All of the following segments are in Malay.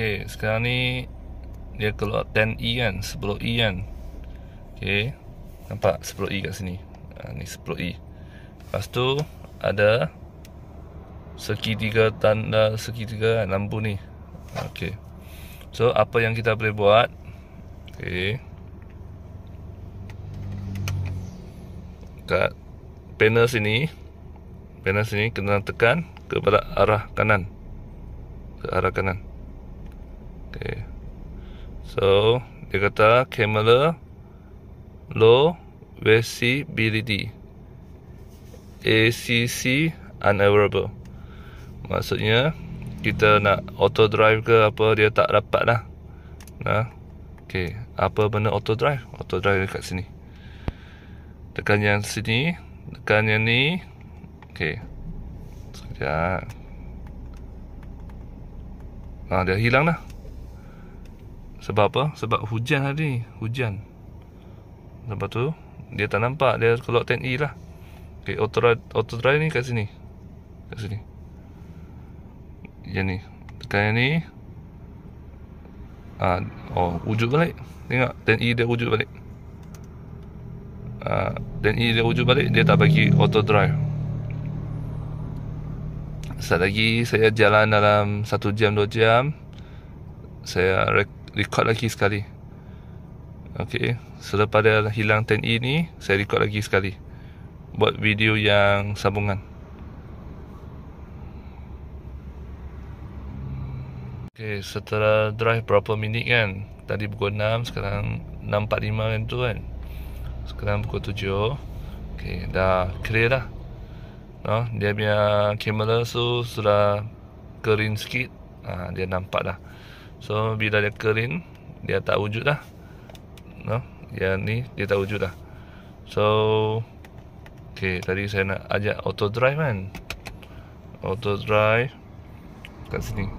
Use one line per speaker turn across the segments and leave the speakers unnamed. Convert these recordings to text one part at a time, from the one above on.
Okay, sekarang ni dia keluar 10E kan, 10E kan. Okay, nampak 10E kat sini. Ni 10E. Lepas tu ada segitiga, tanda segitiga kan, lampu ni. Okay, so apa yang kita boleh buat? Okay, kat panel sini kena tekan kepada arah kanan, ke arah kanan. Okay, so dia kata camera low visibility, ACC unavailable. Maksudnya kita nak auto drive ke apa, dia tak dapat lah. Okay, apa benda auto drive? Auto drive dekat sini. Tekan yang sini, tekan yang ni. Okay, sekejap. Dia hilang dah. Sebab apa? Sebab hujan hari ni. Hujan. Lepas tu dia tak nampak. Dia keluar 10E lah. Okay, auto drive ni kat sini. Kat sini. Yang ni. Tekan yang ni. Wujud balik. Tengok 10E dia wujud balik. 10E dia wujud balik. Dia tak bagi auto drive. Sekejap lagi saya jalan dalam 1 jam 2 jam, saya record lagi sekali. Okay, selepas dia hilang 10E ni, saya record lagi sekali, buat video yang sambungan. Okay, setelah drive berapa minit kan, tadi pukul 6, sekarang 6.45 kan tu kan. Sekarang pukul 7. Okay, dah clear dah. Dia punya kamera tu sudah kering sikit. Dia nampak dah. So bila dia kering, dia tak wujud dah. Yang ni dia tak wujud dah. So okay, tadi saya nak ajak auto drive kan. Auto drive kat sini.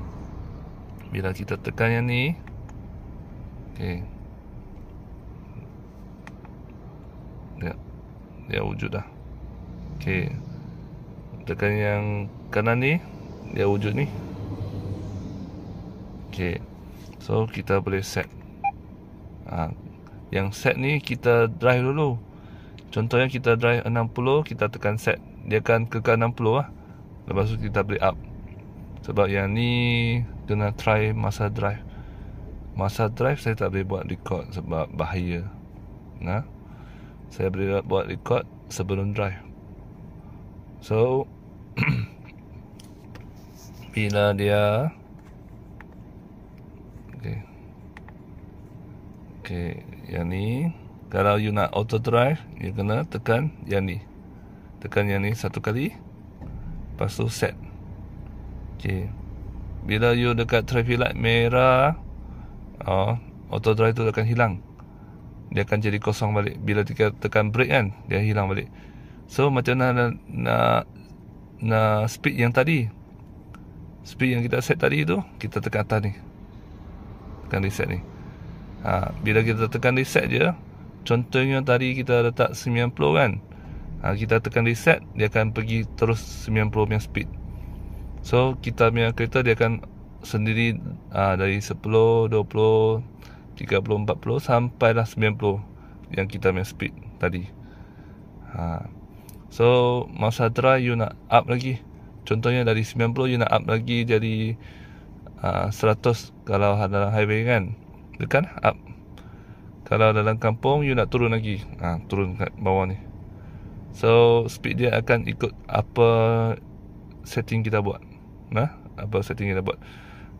Bila kita tekan yang ni, okay, dia wujud dah. Okay, tekan yang kanan ni, dia wujud ni. Okay, so kita boleh set. Yang set ni kita drive dulu. Contohnya kita drive 60, kita tekan set, dia akan kekal 60 lah. Lepas tu kita boleh up. Sebab yang ni kena try masa drive. Masa drive saya tak boleh buat record sebab bahaya. Saya boleh buat record sebelum drive. So bila dia okay, yang ni kalau you nak auto drive, you kena tekan yang ni. Tekan yang ni satu kali, lepas tu set. Okay, bila you dekat traffic light merah, auto drive tu akan hilang. Dia akan jadi kosong balik. Bila kita tekan brake kan, dia hilang balik. So macam mana nak speed yang tadi, speed yang kita set tadi tu, kita tekan atas ni, tekan reset ni. Bila kita tekan reset je, contohnya tadi kita letak 90 kan, kita tekan reset, dia akan pergi terus 90 punya speed. So kita punya kereta dia akan sendiri dari 10, 20, 30, 40 sampailah 90 yang kita punya speed tadi. So masa drive you nak up lagi. Contohnya dari 90 you nak up lagi jadi 100 kalau dalam highway kan. Tekan up. Kalau dalam kampung you nak turun lagi, turun kat bawah ni. So speed dia akan ikut apa setting kita buat. Apa setting kita buat.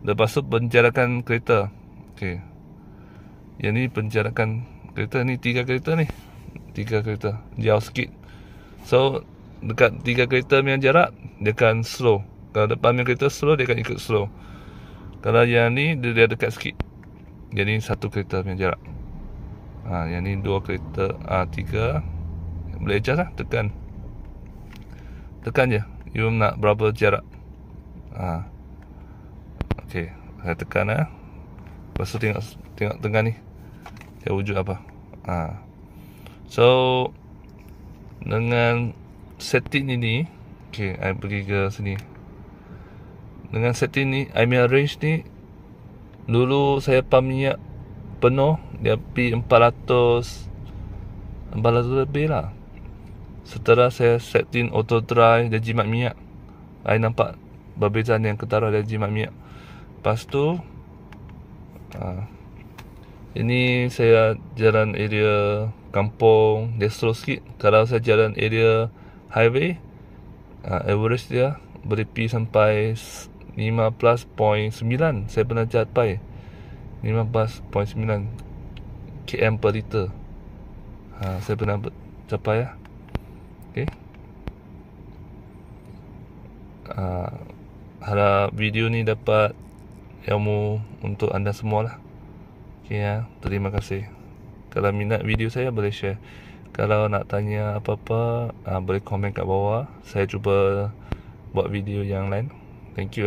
Lepas tu penjarakan kereta. Okay, yang ni penjarakan kereta ni, 3 kereta ni. 3 kereta jauh sikit. So dekat 3 kereta punya jarak, dia akan slow. Kalau depan punya kereta slow, dia akan ikut slow. Kalau yang ni dia dekat sikit, jadi 1 kereta punya jarak. Yang ni 2 kereta, 3. Boleh adjust lah, tekan je you nak berapa jarak. Okay, saya tekan lah. Lepas tu tengok tengah ni, dia wujud apa. So dengan setting ini, okay, I pergi ke sini. Dengan setting ni, I punya range ni Dulu saya pump minyak penuh, dia pergi 400 lebih lah. Setelah saya setting auto dry dan jimat minyak, saya nampak perbezaan yang ketara dari jimat minyak. Lepas tu ini saya jalan area kampung, dia slow sikit. Kalau saya jalan area highway, average dia boleh pergi sampai 15.9. Saya pernah capai 15.9 km per liter. Saya pernah capai lah. Okay. Harap video ni dapat ilmu untuk anda semua lah. Okay ya. Terima kasih. Kalau minat video saya boleh share. Kalau nak tanya apa-apa, boleh komen kat bawah. Saya cuba buat video yang lain. Thank you